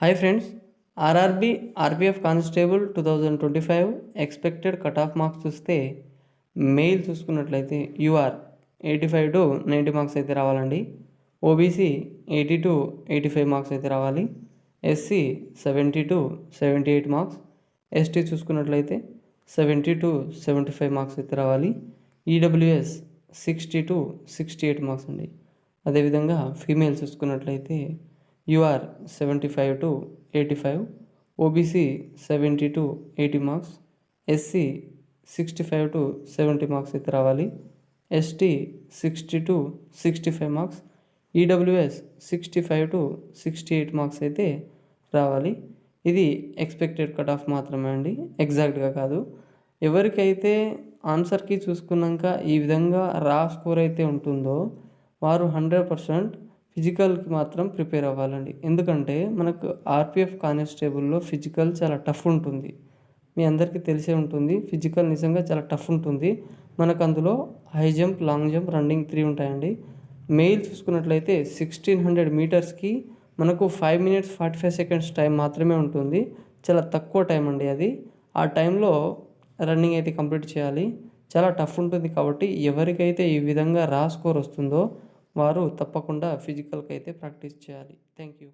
Hi friends, RRB RPF constable 2025 expected cut off marks చూస్తే mail చూసుకున్నట్లయితే you're 85 to 90 marks అయితే రావాలండి. OBC 80 to 85 marks అయితే రావాలి. SC 70 to 78 marks. ఎస్టీ చూసుకున్నట్లయితే 70 to 75 మార్క్స్ అయితే రావాలి. ఈడబ్ల్యూఎస్ 60 to 68 మార్క్స్ అండి. అదేవిధంగా ఫీమేల్ చూసుకున్నట్లయితే UR 75 to 85, OBC 70 to 80 marks, SC 65 to 70 marks అయితే రావాలి. ST 60 to 65 marks, EWS 65 to 68 marks అయితే రావాలి. ఇది ఎక్స్పెక్టెడ్ కట్ ఆఫ్ మాత్రమే అండి, ఎగ్జాక్ట్గా కాదు. ఎవరికైతే ఆన్సర్కి చూసుకున్నాక ఈ విధంగా రా స్కోర్ అయితే ఉంటుందో వారు 100% ఫిజికల్కి మాత్రం ప్రిపేర్ అవ్వాలండి. ఎందుకంటే మనకు ఆర్పిఎఫ్ కానిస్టేబుల్లో ఫిజికల్ చాలా టఫ్ ఉంటుంది. మీ అందరికీ తెలిసే ఉంటుంది, ఫిజికల్ నిజంగా చాలా టఫ్ ఉంటుంది. మనకు అందులో high jump, long jump, running 3 ఉంటాయండి. మెయిల్ చూసుకున్నట్లయితే 1600 మీటర్స్కి మనకు 5 minutes 45 seconds టైం మాత్రమే ఉంటుంది. చాలా తక్కువ టైం అండి అది. ఆ టైంలో రన్నింగ్ అయితే కంప్లీట్ చేయాలి. చాలా టఫ్ ఉంటుంది. కాబట్టి ఎవరికైతే ఈ విధంగా రా స్కోర్ వస్తుందో వారు తప్పకుండా ఫిజికల్కి అయితే ప్రాక్టీస్ చేయాలి. Thank you.